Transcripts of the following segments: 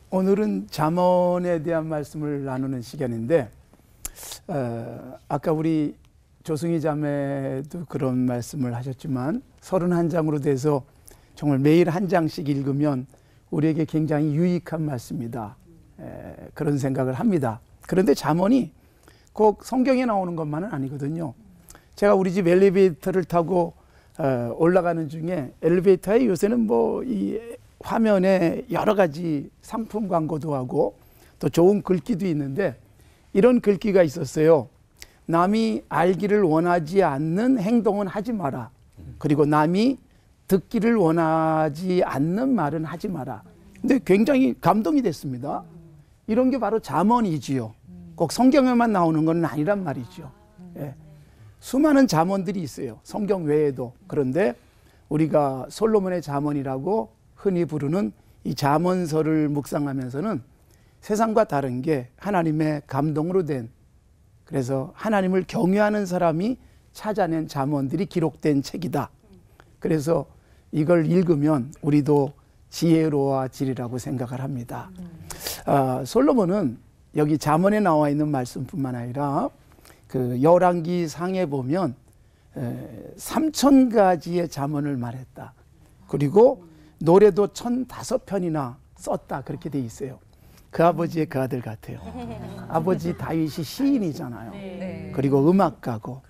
오늘은 잠언에 대한 말씀을 나누는 시간인데 아까 우리 조승희 자매도 그런 말씀을 하셨지만 31장으로 돼서 정말 매일 한 장씩 읽으면 우리에게 굉장히 유익한 말씀이다. 그런 생각을 합니다. 그런데 잠언이 꼭 성경에 나오는 것만은 아니거든요. 제가 우리 집 엘리베이터를 타고 올라가는 중에 엘리베이터에 요새는 뭐 이 화면에 여러 가지 상품 광고도 하고 또 좋은 글귀도 있는데 이런 글귀가 있었어요. 남이 알기를 원하지 않는 행동은 하지 마라. 그리고 남이 듣기를 원하지 않는 말은 하지 마라. 근데 굉장히 감동이 됐습니다. 이런 게 바로 잠언이지요. 꼭 성경에만 나오는 건 아니란 말이죠. 예. 수많은 잠언들이 있어요. 성경 외에도. 그런데 우리가 솔로몬의 잠언이라고 흔히 부르는 이 잠언서를 묵상하면서는 세상과 다른 게 하나님의 감동으로 된, 그래서 하나님을 경외하는 사람이 찾아낸 잠언들이 기록된 책이다. 그래서 이걸 읽으면 우리도 지혜로워지리라고 생각을 합니다. 솔로몬은 여기 잠언에 나와 있는 말씀뿐만 아니라 그 열왕기 상에 보면 3000가지의 잠언을 말했다. 그리고 노래도 1005편이나 썼다. 그렇게 돼 있어요. 그 아버지의 그 아들 같아요. 아버지 다윗이 시인이잖아요. 네. 그리고 음악가고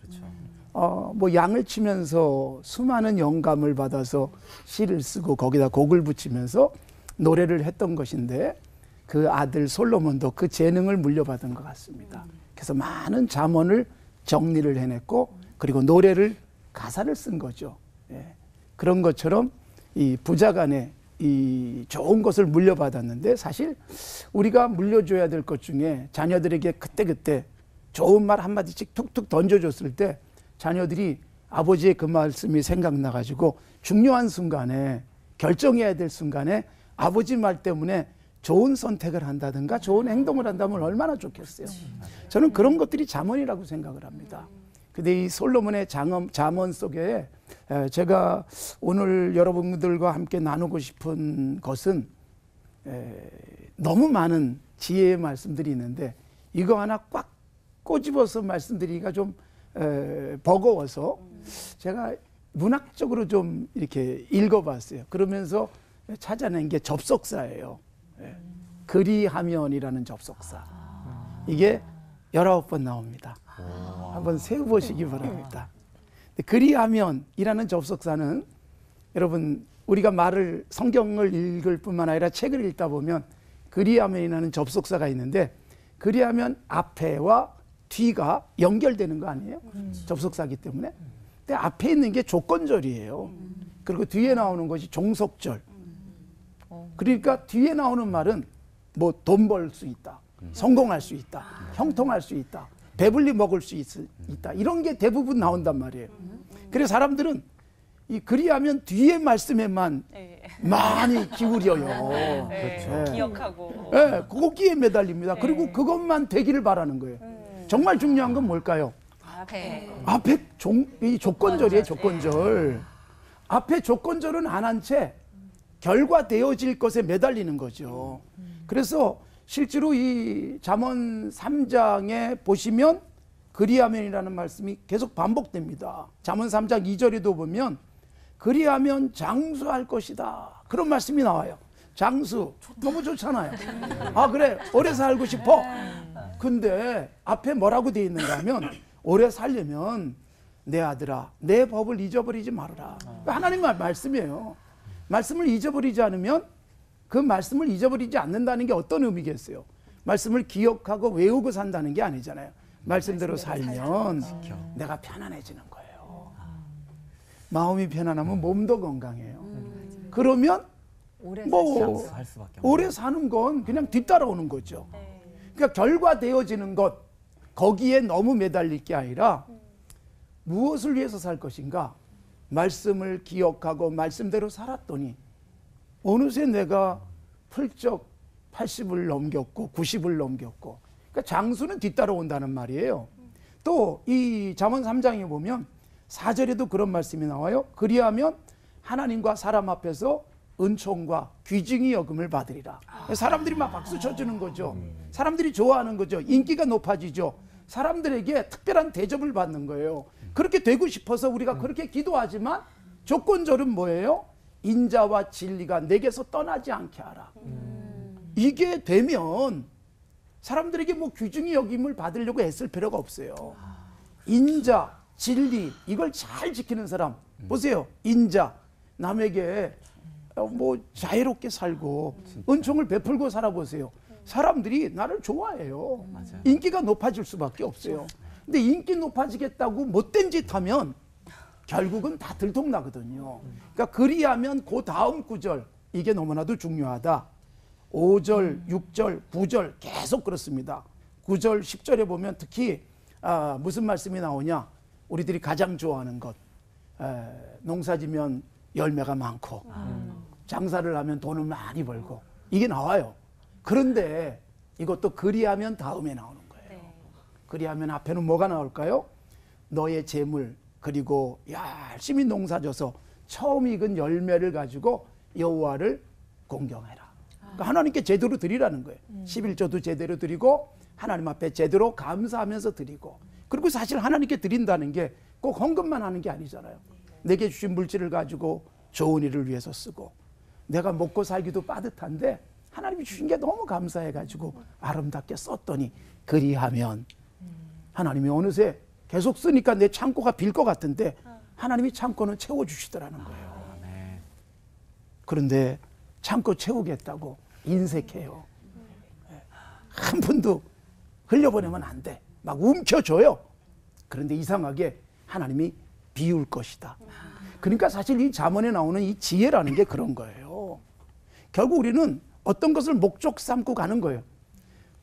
뭐 양을 치면서 수많은 영감을 받아서 시를 쓰고 거기다 곡을 붙이면서 노래를 했던 것인데 그 아들 솔로몬도 그 재능을 물려받은 것 같습니다. 그래서 많은 잠언을 정리를 해냈고 그리고 노래를 가사를 쓴 거죠. 예. 그런 것처럼 이 부자간에 이 좋은 것을 물려받았는데 사실 우리가 물려줘야 될 것 중에 자녀들에게 그때그때 좋은 말 한마디씩 툭툭 던져줬을 때 자녀들이 아버지의 그 말씀이 생각나가지고 중요한 순간에 결정해야 될 순간에 아버지 말 때문에 좋은 선택을 한다든가 좋은 행동을 한다면 얼마나 좋겠어요. 저는 그런 것들이 잠언이라고 생각을 합니다. 근데 이 솔로몬의 잠언 속에 제가 오늘 여러분들과 함께 나누고 싶은 것은 너무 많은 지혜의 말씀들이 있는데 이거 하나 꽉 꼬집어서 말씀드리기가 좀 버거워서 제가 문학적으로 좀 이렇게 읽어봤어요. 그러면서 찾아낸 게 접속사예요. 그리하면이라는 접속사. 이게 19번 나옵니다. 한번 세어보시기 바랍니다. 그리하면이라는 접속사는 여러분 우리가 말을 성경을 읽을 뿐만 아니라 책을 읽다 보면 그리하면이라는 접속사가 있는데 그리하면 앞에와 뒤가 연결되는 거 아니에요? 접속사이기 때문에. 근데 앞에 있는 게 조건절이에요. 그리고 뒤에 나오는 것이 종속절. 그러니까 뒤에 나오는 말은 뭐 돈 벌 수 있다, 성공할 수 있다, 형통할 수 있다, 배불리 먹을 수 있다, 이런 게 대부분 나온단 말이에요. 그래서 사람들은 이 그리하면 뒤에 말씀에만 많이 기울여요. 그렇죠. 기억하고. 네, 거기에 매달립니다. 그리고 그것만 되기를 바라는 거예요. 정말 중요한 건 뭘까요? 앞에 이 조건절이에요. 조건절. 앞에 조건절은 안 한 채 결과되어질 것에 매달리는 거죠. 그래서 실제로 이 잠언 3장에 보시면 그리하면이라는 말씀이 계속 반복됩니다. 잠언 3장 2절에도 보면 그리하면 장수할 것이다. 그런 말씀이 나와요. 장수 너무 좋잖아요. 아 그래 오래 살고 싶어. 근데 앞에 뭐라고 되어 있는가 하면 오래 살려면 내 아들아 내 법을 잊어버리지 말아라. 하나님의 말씀이에요. 말씀을 잊어버리지 않으면 그 말씀을 잊어버리지 않는다는 게 어떤 의미겠어요? 말씀을 기억하고 외우고 산다는 게 아니잖아요. 말씀대로 살면 내가 편안해지는 거예요. 마음이 편안하면 몸도 건강해요. 그러면 뭐 오래 사는 건 그냥 뒤따라오는 거죠. 그러니까 결과되어지는 것 거기에 너무 매달릴 게 아니라 무엇을 위해서 살 것인가? 말씀을 기억하고 말씀대로 살았더니 어느새 내가 훌쩍 80을 넘겼고 90을 넘겼고 그러니까 장수는 뒤따라온다는 말이에요. 또 이 잠언 3장에 보면 4절에도 그런 말씀이 나와요. 그리하면 하나님과 사람 앞에서 은총과 귀중히 여김을 받으리라. 사람들이 막 박수 쳐주는 거죠. 사람들이 좋아하는 거죠. 인기가 높아지죠. 사람들에게 특별한 대접을 받는 거예요. 그렇게 되고 싶어서 우리가 그렇게 기도하지만 조건절은 뭐예요? 인자와 진리가 내게서 떠나지 않게 하라. 이게 되면 사람들에게 뭐 귀중히 여김을 받으려고 애쓸 필요가 없어요. 인자, 진리 이걸 잘 지키는 사람 보세요. 인자, 남에게 뭐 자유롭게 살고 은총을 베풀고 살아보세요. 사람들이 나를 좋아해요. 맞아요. 인기가 높아질 수밖에 없어요. 근데 인기 높아지겠다고 못된 짓 하면 결국은 다 들통나거든요. 그러니까 그리하면 그 다음 구절 이게 너무나도 중요하다. 5절, 6절, 9절 계속 그렇습니다. 9절, 10절에 보면 특히 무슨 말씀이 나오냐. 우리들이 가장 좋아하는 것. 농사지면 열매가 많고 장사를 하면 돈을 많이 벌고 이게 나와요. 그런데 이것도 그리하면 다음에 나오는 거예요. 네. 그리하면 앞에는 뭐가 나올까요? 너의 재물 그리고 열심히 농사져서 처음 익은 열매를 가지고 여호와를 공경해라. 그러니까 하나님께 제대로 드리라는 거예요. 11조도 제대로 드리고 하나님 앞에 제대로 감사하면서 드리고 그리고 사실 하나님께 드린다는 게 꼭 헌금만 하는 게 아니잖아요. 내게 주신 물질을 가지고 좋은 일을 위해서 쓰고 내가 먹고 살기도 빠듯한데 하나님이 주신 게 너무 감사해가지고 아름답게 썼더니 그리하면 하나님이 어느새 계속 쓰니까 내 창고가 빌 것 같은데 하나님이 창고는 채워주시더라는 거예요. 그런데 창고 채우겠다고 인색해요. 한 푼도 흘려보내면 안 돼. 막 움켜줘요. 그런데 이상하게 하나님이 비울 것이다. 그러니까 사실 이 잠언에 나오는 이 지혜라는 게 그런 거예요. 결국 우리는 어떤 것을 목적 삼고 가는 거예요.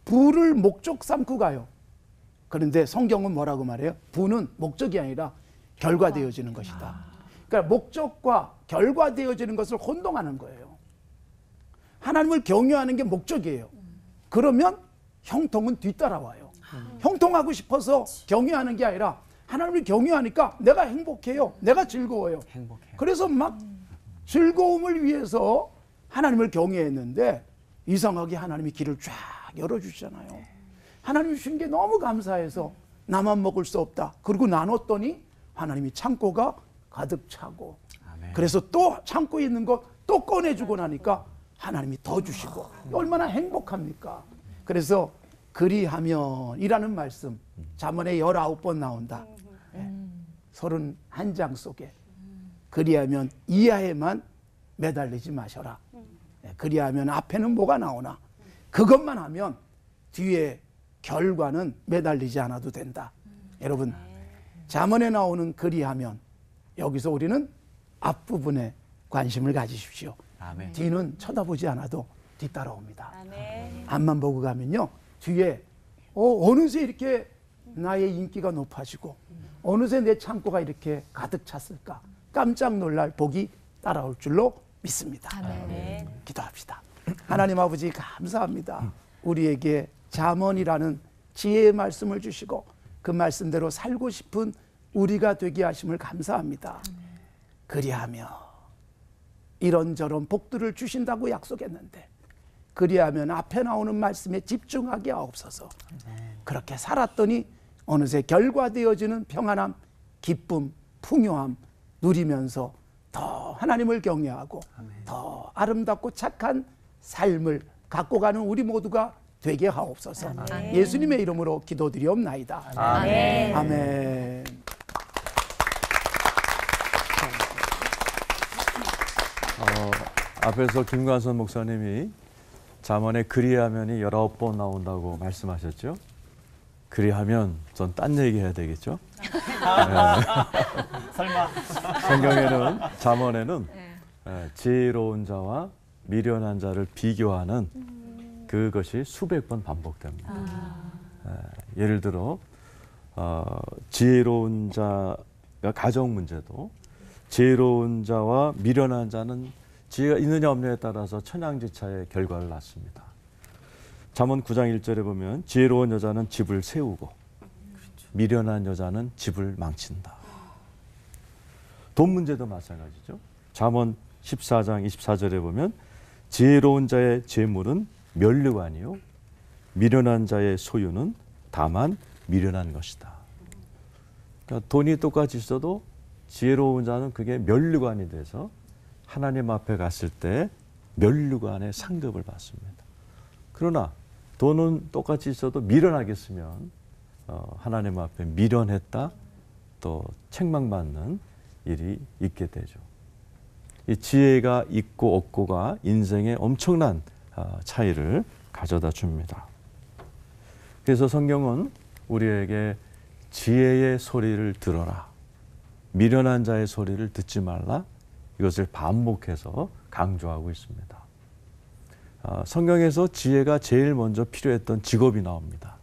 부를 목적 삼고 가요. 그런데 성경은 뭐라고 말해요? 부는 목적이 아니라 결과되어지는 것이다. 그러니까 목적과 결과되어지는 것을 혼동하는 거예요. 하나님을 경외하는 게 목적이에요. 그러면 형통은 뒤따라와요. 형통하고 싶어서 경외하는 게 아니라 하나님을 경외하니까 내가 행복해요. 내가 즐거워요. 행복해요. 그래서 막 즐거움을 위해서 하나님을 경외했는데 이상하게 하나님이 길을 쫙 열어주시잖아요. 하나님이 주신 게 너무 감사해서 나만 먹을 수 없다. 그리고 나눴더니 하나님이 창고가 가득 차고 아멘. 그래서 또 창고에 있는 거 또 꺼내주고 나니까 하나님이 더 주시고 얼마나 행복합니까? 그래서 그리하면이라는 말씀 잠언에 19번 나온다. 31장 속에 그리하면 이하에만 매달리지 마셔라. 그리하면 앞에는 뭐가 나오나 그것만 하면 뒤에 결과는 매달리지 않아도 된다. 여러분 잠언에 나오는 그리하면 여기서 우리는 앞부분에 관심을 가지십시오. 아멘. 뒤는 쳐다보지 않아도 뒤따라옵니다. 아멘. 앞만 보고 가면요 뒤에 어느새 이렇게 나의 인기가 높아지고 어느새 내 창고가 이렇게 가득 찼을까 깜짝 놀랄 복이 따라올 줄로 믿습니다. 아멘. 기도합시다. 하나님 아버지 감사합니다. 우리에게 잠언이라는 지혜의 말씀을 주시고 그 말씀대로 살고 싶은 우리가 되게 하심을 감사합니다. 그리하며 이런저런 복들을 주신다고 약속했는데 그리하면 앞에 나오는 말씀에 집중하게 하옵소서. 그렇게 살았더니 어느새 결과되어지는 평안함, 기쁨, 풍요함 누리면서 더 하나님을 경외하고 더 아름답고 착한 삶을 갖고 가는 우리 모두가 되게 하옵소서. 아멘. 예수님의 이름으로 기도드리옵나이다. 아멘. 아멘. 앞에서 김관선 목사님이 잠언에 그리하면이 19번 나온다고 말씀하셨죠. 그리하면 전 딴 얘기 해야 되겠죠. 설마. 성경에는 잠언에는 지혜로운 자와 미련한 자를 비교하는 그것이 수백 번 반복됩니다. 예를 들어 지혜로운 자가 가정 문제도 지혜로운 자와 미련한 자는 지혜가 있느냐 없느냐에 따라서 천양지차의 결과를 낳습니다. 잠언 9장 1절에 보면 지혜로운 여자는 집을 세우고 미련한 여자는 집을 망친다. 돈 문제도 마찬가지죠. 잠언 14장 24절에 보면 지혜로운 자의 재물은 면류관이요 미련한 자의 소유는 다만 미련한 것이다. 그러니까 돈이 똑같이 있어도 지혜로운 자는 그게 면류관이 돼서 하나님 앞에 갔을 때 면류관의 상급을 받습니다. 그러나 돈은 똑같이 있어도 미련하게 쓰면 하나님 앞에 미련했다 또 책망받는 일이 있게 되죠. 이 지혜가 있고 없고가 인생에 엄청난 차이를 가져다 줍니다. 그래서 성경은 우리에게 지혜의 소리를 들어라, 미련한 자의 소리를 듣지 말라, 이것을 반복해서 강조하고 있습니다. 성경에서 지혜가 제일 먼저 필요했던 직업이 나옵니다.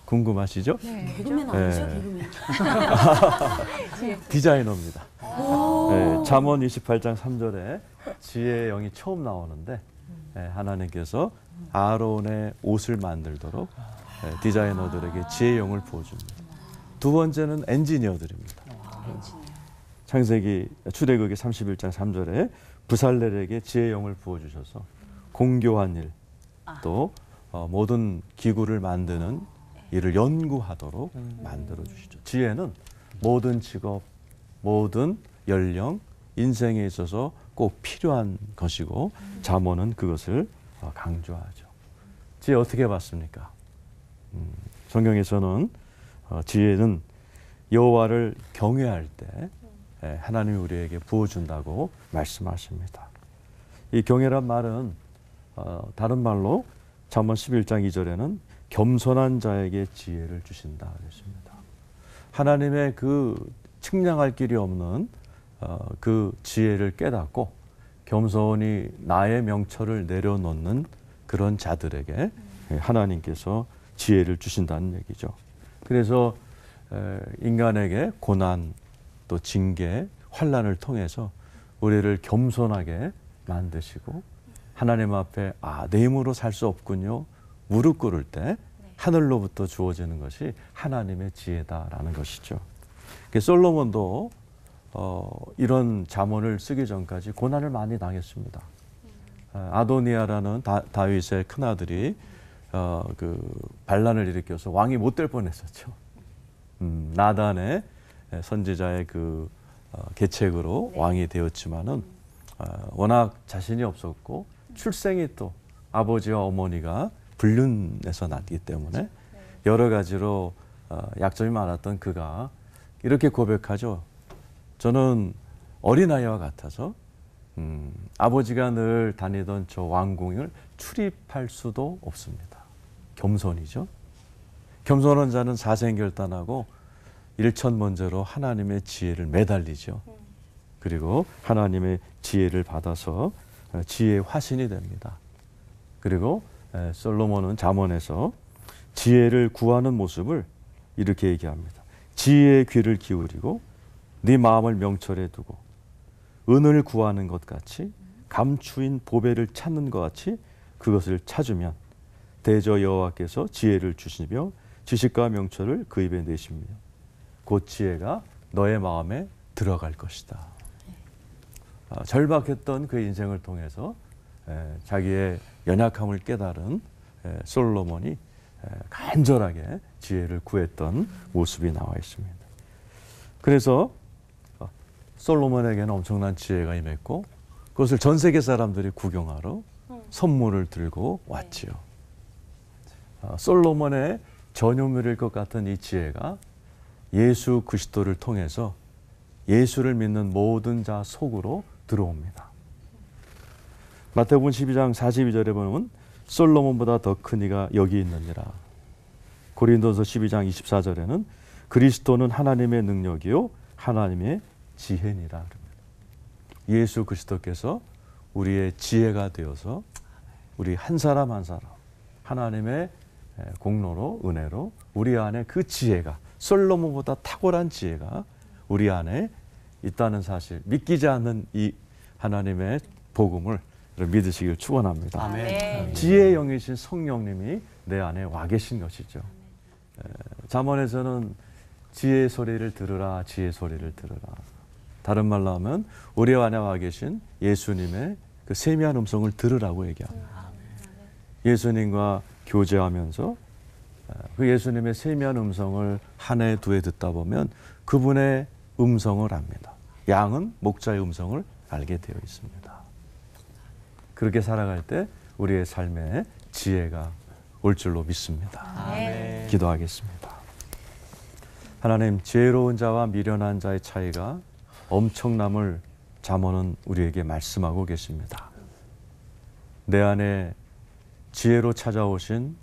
궁금하시죠? 네. 개그맨 아니죠? 개그맨. 디자이너입니다. 잠언 28장 3절에 지혜의 영이 처음 나오는데 하나님께서 아론의 옷을 만들도록 디자이너들에게 지혜의 영을 부어줍니다. 두 번째는 엔지니어들입니다. 창세기 출애굽기 31장 3절에 부살렐에게 지혜의 영을 부어주셔서 공교한 일, 또 모든 기구를 만드는 일을 연구하도록 만들어 주시죠. 지혜는 모든 직업, 모든 연령, 인생에 있어서 꼭 필요한 것이고 잠언은 그것을 강조하죠. 지혜 어떻게 봤습니까? 성경에서는 지혜는 여호와를 경외할 때 하나님이 우리에게 부어준다고 말씀하십니다. 이 경외란 말은 다른 말로 잠언 11장 2절에는 겸손한 자에게 지혜를 주신다 그랬습니다. 하나님의 그 측량할 길이 없는 그 지혜를 깨닫고 겸손히 나의 명철을 내려놓는 그런 자들에게 하나님께서 지혜를 주신다는 얘기죠. 그래서 인간에게 고난 또 징계, 환난을 통해서 우리를 겸손하게 만드시고 하나님 앞에 내 힘으로 살 수 없군요. 무릎 꿇을 때 하늘로부터 주어지는 것이 하나님의 지혜다라는 것이죠. 솔로몬도 이런 잠언을 쓰기 전까지 고난을 많이 당했습니다. 아도니아라는 다윗의 큰아들이 그 반란을 일으켜서 왕이 못 될 뻔했었죠. 나단의 선지자의 그 계책으로 왕이 되었지만은 워낙 자신이 없었고 출생이 또 아버지와 어머니가 불륜에서 났기 때문에 여러 가지로 약점이 많았던 그가 이렇게 고백하죠. 저는 어린아이와 같아서 아버지가 늘 다니던 저 왕궁을 출입할 수도 없습니다. 겸손이죠. 겸손한 자는 사생결단하고 일천번제로 하나님의 지혜를 매달리죠. 그리고 하나님의 지혜를 받아서 지혜의 화신이 됩니다. 그리고 솔로몬은 잠언에서 지혜를 구하는 모습을 이렇게 얘기합니다. 지혜의 귀를 기울이고 네 마음을 명철에 두고 은을 구하는 것 같이 감추인 보배를 찾는 것 같이 그것을 찾으면 대저 여호와께서 지혜를 주시며 지식과 명철을 그 입에 내시며 곧 지혜가 너의 마음에 들어갈 것이다. 절박했던 그 인생을 통해서 자기의 연약함을 깨달은 솔로몬이 간절하게 지혜를 구했던 모습이 나와 있습니다. 그래서 솔로몬에게는 엄청난 지혜가 임했고 그것을 전 세계 사람들이 구경하러 선물을 들고 왔지요. 솔로몬의 전유물일 것 같은 이 지혜가 예수 그리스도를 통해서 예수를 믿는 모든 자 속으로 들어옵니다. 마태복음 12장 42절에 보면 솔로몬보다 더 큰 이가 여기 있느니라. 고린도서 12장 24절에는 그리스도는 하나님의 능력이요 하나님의 지혜니라. 예수 그리스도께서 우리의 지혜가 되어서 우리 한 사람 한 사람 하나님의 공로로 은혜로 우리 안에 그 지혜가 솔로몬보다 탁월한 지혜가 우리 안에 있다는 사실, 믿기지 않는 이 하나님의 복음을 믿으시길 축원합니다. 아멘. 지혜의 영이신 성령님이 내 안에 와 계신 것이죠. 잠언에서는 지혜의 소리를 들으라, 지혜의 소리를 들으라. 다른 말로 하면 우리 안에 와 계신 예수님의 그 세미한 음성을 들으라고 얘기합니다. 예수님과 교제하면서 그 예수님의 세미한 음성을 한 해, 두 해 듣다 보면 그분의 음성을 압니다. 양은 목자의 음성을 알게 되어 있습니다. 그렇게 살아갈 때 우리의 삶에 지혜가 올 줄로 믿습니다. 아멘. 기도하겠습니다. 하나님, 지혜로운 자와 미련한 자의 차이가 엄청남을 잠언은 우리에게 말씀하고 계십니다. 내 안에 지혜로 찾아오신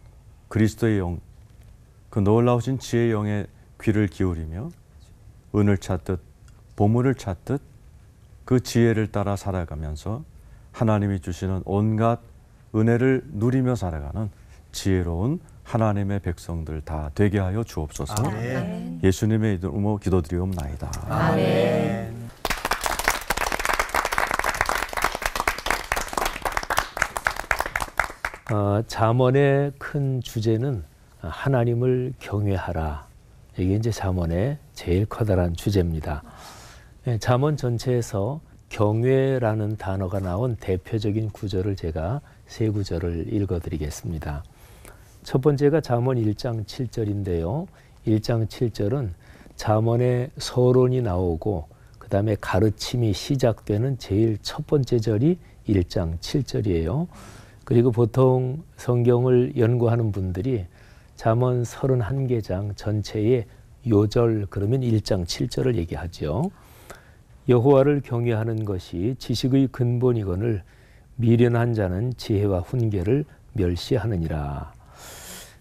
그리스도의 영, 그 놀라우신 지혜의 영의 귀를 기울이며 은을 찾듯 보물을 찾듯 그 지혜를 따라 살아가면서 하나님이 주시는 온갖 은혜를 누리며 살아가는 지혜로운 하나님의 백성들 다 되게 하여 주옵소서. 아멘. 예수님의 이름으로 기도드리옵나이다. 아멘. 잠언의 큰 주제는 하나님을 경외하라. 이게 이제 잠언의 제일 커다란 주제입니다. 잠언 전체에서 경외라는 단어가 나온 대표적인 구절을 제가 세 구절을 읽어드리겠습니다. 첫 번째가 잠언 1장 7절인데요. 1장 7절은 잠언의 서론이 나오고 그 다음에 가르침이 시작되는 제일 첫 번째 절이 1장 7절이에요. 그리고 보통 성경을 연구하는 분들이 잠언 31개장 전체의 요절 그러면 1장 7절을 얘기하죠. 여호와를 경외하는 것이 지식의 근본이거늘 미련한 자는 지혜와 훈계를 멸시하느니라.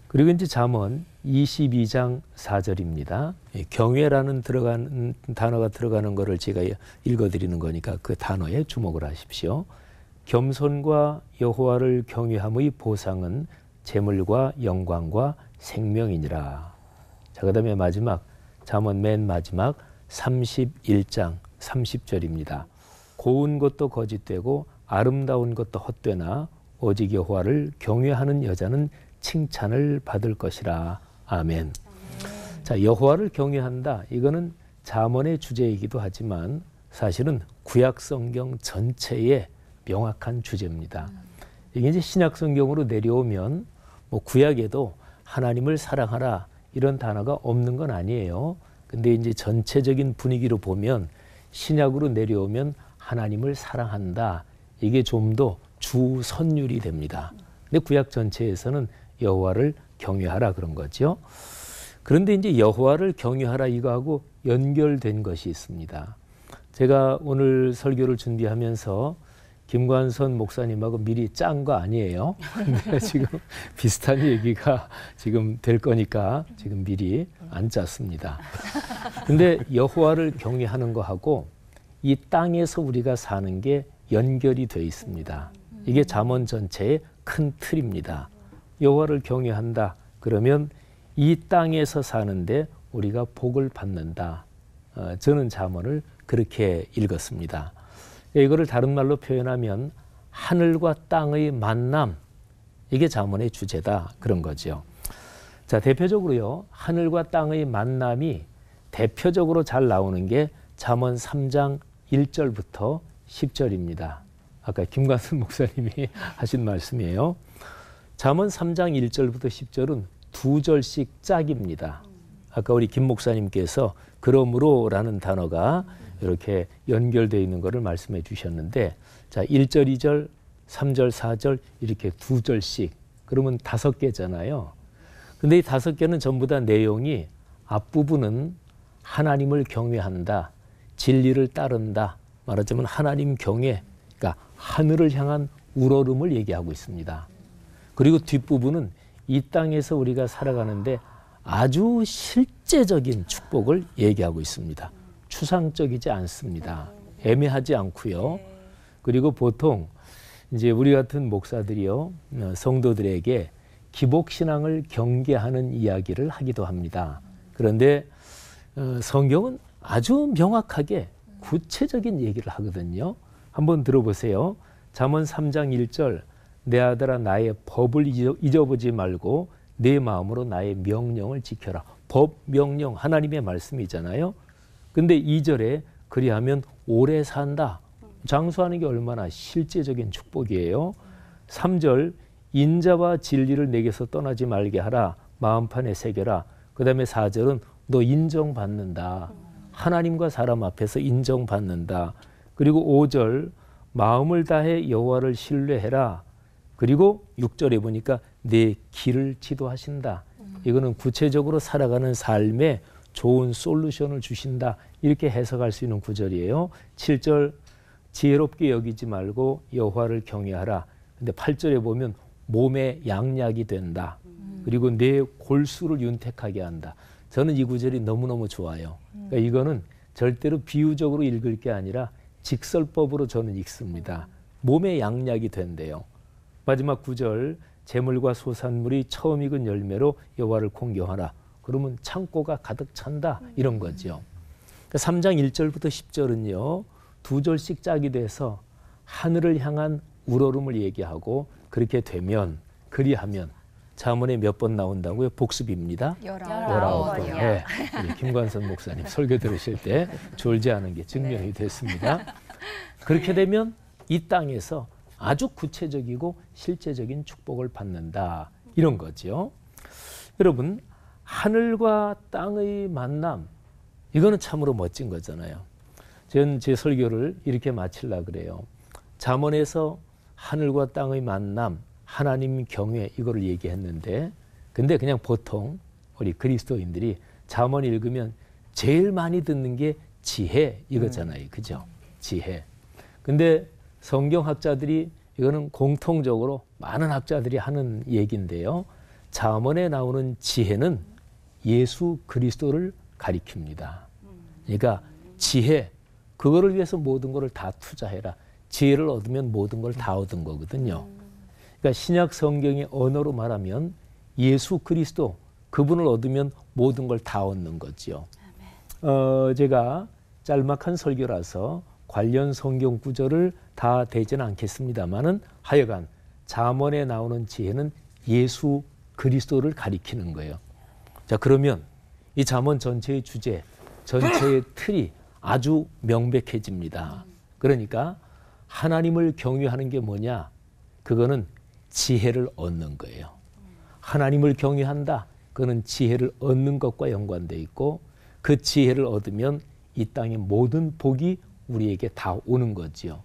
그리고 이제 잠언 22장 4절입니다. 경외라는 단어가 들어가는 것을 제가 읽어드리는 거니까 그 단어에 주목을 하십시오. 겸손과 여호와를 경외함의 보상은 재물과 영광과 생명이니라. 자, 그 다음에 마지막 잠언 맨 마지막 31장 30절입니다. 고운 것도 거짓되고 아름다운 것도 헛되나 오직 여호와를 경외하는 여자는 칭찬을 받을 것이라. 아멘. 자, 여호와를 경외한다. 이거는 잠언의 주제이기도 하지만 사실은 구약 성경 전체의 명확한 주제입니다. 이게 이제 신약 성경으로 내려오면 뭐 구약에도 하나님을 사랑하라 이런 단어가 없는 건 아니에요. 근데 이제 전체적인 분위기로 보면 신약으로 내려오면 하나님을 사랑한다. 이게 좀 더 주선율이 됩니다. 근데 구약 전체에서는 여호와를 경외하라 그런 거죠. 그런데 이제 여호와를 경외하라 이거하고 연결된 것이 있습니다. 제가 오늘 설교를 준비하면서 김관선 목사님하고 미리 짠 거 아니에요. 근데 지금 비슷한 얘기가 지금 될 거니까 지금 미리 안 짰습니다. 근데 여호와를 경외하는 거하고 이 땅에서 우리가 사는 게 연결이 되어 있습니다. 이게 잠언 전체의 큰 틀입니다. 여호와를 경외한다. 그러면 이 땅에서 사는데 우리가 복을 받는다. 저는 잠언을 그렇게 읽었습니다. 이거를 다른 말로 표현하면 하늘과 땅의 만남, 이게 잠언의 주제다 그런 거죠. 자, 대표적으로요, 하늘과 땅의 만남이 대표적으로 잘 나오는 게 잠언 3장 1절부터 10절입니다. 아까 김관순 목사님이 하신 말씀이에요. 잠언 3장 1절부터 10절은 두 절씩 짝입니다. 아까 우리 김 목사님께서 그러므로라는 단어가 이렇게 연결되어 있는 것을 말씀해 주셨는데, 자, 1절, 2절, 3절, 4절 이렇게 두 절씩, 그러면 5개잖아요. 근데 이 5개는 전부 다 내용이 앞부분은 하나님을 경외한다, 진리를 따른다, 말하자면 하나님 경외, 그러니까 하늘을 향한 우러름을 얘기하고 있습니다. 그리고 뒷부분은 이 땅에서 우리가 살아가는데 아주 실제적인 축복을 얘기하고 있습니다. 추상적이지 않습니다. 애매하지 않고요. 그리고 보통 이제 우리 같은 목사들이요, 성도들에게 기복신앙을 경계하는 이야기를 하기도 합니다. 그런데 성경은 아주 명확하게 구체적인 얘기를 하거든요. 한번 들어보세요. 잠언 3장 1절, 내 아들아 나의 법을 잊어보지 말고 내 마음으로 나의 명령을 지켜라. 법, 명령, 하나님의 말씀이잖아요. 근데 2절에 그리하면 오래 산다. 장수하는 게 얼마나 실제적인 축복이에요. 3절 인자와 진리를 내게서 떠나지 말게 하라. 마음판에 새겨라. 그 다음에 4절은 너 인정받는다. 하나님과 사람 앞에서 인정받는다. 그리고 5절 마음을 다해 여호와를 신뢰해라. 그리고 6절에 보니까 내 길을 지도하신다. 이거는 구체적으로 살아가는 삶에 좋은 솔루션을 주신다. 이렇게 해석할 수 있는 구절이에요. 7절 지혜롭게 여기지 말고 여호와를 경외하라. 근데 8절에 보면 몸의 양약이 된다. 그리고 내 골수를 윤택하게 한다. 저는 이 구절이 너무너무 좋아요. 그러니까 이거는 절대로 비유적으로 읽을 게 아니라 직설법으로 저는 읽습니다. 몸의 양약이 된대요. 마지막 9절 재물과 소산물이 처음 익은 열매로 여호와를 공경하라. 그러면 창고가 가득 찬다. 이런 거죠. 그러니까 3장 1절부터 10절은요. 2절씩 짝이 돼서 하늘을 향한 우러름을 얘기하고 그렇게 되면 그리하면 잠언에 몇 번 나온다고요? 복습입니다. 19번. 네. 우리 김관선 목사님 설교 들으실 때 졸지 않은 게 증명이 됐습니다. 그렇게 되면 이 땅에서 아주 구체적이고 실제적인 축복을 받는다. 이런 거죠. 여러분, 하늘과 땅의 만남, 이거는 참으로 멋진 거잖아요. 저는 제 설교를 이렇게 마치려고 그래요. 잠언에서 하늘과 땅의 만남, 하나님 경외, 이거를 얘기했는데, 근데 그냥 보통 우리 그리스도인들이 잠언 읽으면 제일 많이 듣는 게 지혜 이거잖아요. 그죠? 지혜. 근데 성경학자들이 이거는 공통적으로 많은 학자들이 하는 얘기인데요. 잠언에 나오는 지혜는 예수 그리스도를 가리킵니다. 그러니까 지혜, 그거를 위해서 모든 것을 다 투자해라. 지혜를 얻으면 모든 걸 다 얻은 거거든요. 그러니까 신약 성경의 언어로 말하면 예수 그리스도, 그분을 얻으면 모든 걸 다 얻는 거죠. 제가 짤막한 설교라서 관련 성경 구절을 다 되지는 않겠습니다만은 하여간 잠언에 나오는 지혜는 예수 그리스도를 가리키는 거예요. 자, 그러면 이 잠언 전체의 주제, 전체의 틀이 아주 명백해집니다. 그러니까 하나님을 경외하는 게 뭐냐? 그거는 지혜를 얻는 거예요. 하나님을 경외한다. 그거는 지혜를 얻는 것과 연관되어 있고 그 지혜를 얻으면 이 땅의 모든 복이 우리에게 다 오는 거지요.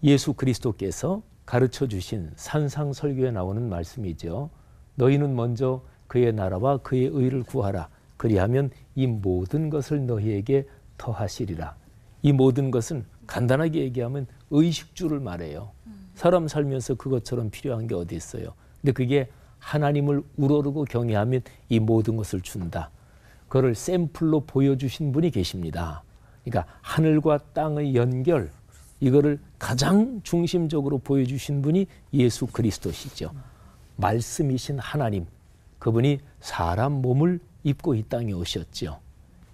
예수 그리스도께서 가르쳐 주신 산상설교에 나오는 말씀이죠. 너희는 먼저 그의 나라와 그의 의를 구하라. 그리하면 이 모든 것을 너희에게 더하시리라. 이 모든 것은 간단하게 얘기하면 의식주를 말해요. 사람 살면서 그것처럼 필요한 게 어디 있어요. 근데 그게 하나님을 우러르고 경외하면 이 모든 것을 준다. 그걸 샘플로 보여주신 분이 계십니다. 그러니까 하늘과 땅의 연결, 이거를 가장 중심적으로 보여주신 분이 예수 그리스도시죠. 말씀이신 하나님, 그분이 사람 몸을 입고 이 땅에 오셨죠.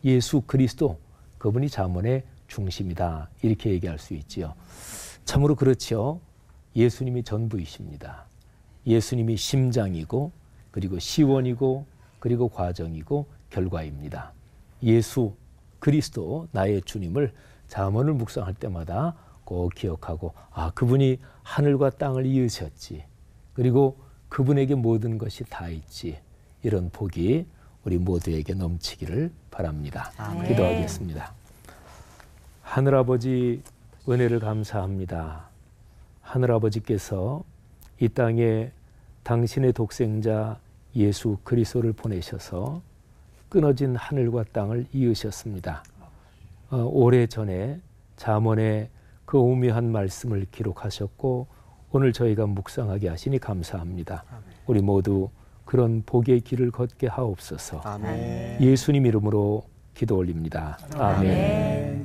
예수 그리스도, 그분이 잠언의 중심이다. 이렇게 얘기할 수 있지요. 참으로 그렇죠. 예수님이 전부이십니다. 예수님이 심장이고 그리고 시원이고 그리고 과정이고 결과입니다. 예수 그리스도, 나의 주님을 잠언을 묵상할 때마다 꼭 기억하고, 아, 그분이 하늘과 땅을 이으셨지. 그리고 그분에게 모든 것이 다 있지. 이런 복이 우리 모두에게 넘치기를 바랍니다. 아멘. 기도하겠습니다. 하늘아버지, 은혜를 감사합니다. 하늘아버지께서 이 땅에 당신의 독생자 예수 그리스도를 보내셔서 끊어진 하늘과 땅을 이으셨습니다. 오래전에 잠언의 그 오묘한 말씀을 기록하셨고 오늘 저희가 묵상하게 하시니 감사합니다. 우리 모두 그런 복의 길을 걷게 하옵소서. 아멘. 예수님 이름으로 기도 올립니다. 아멘.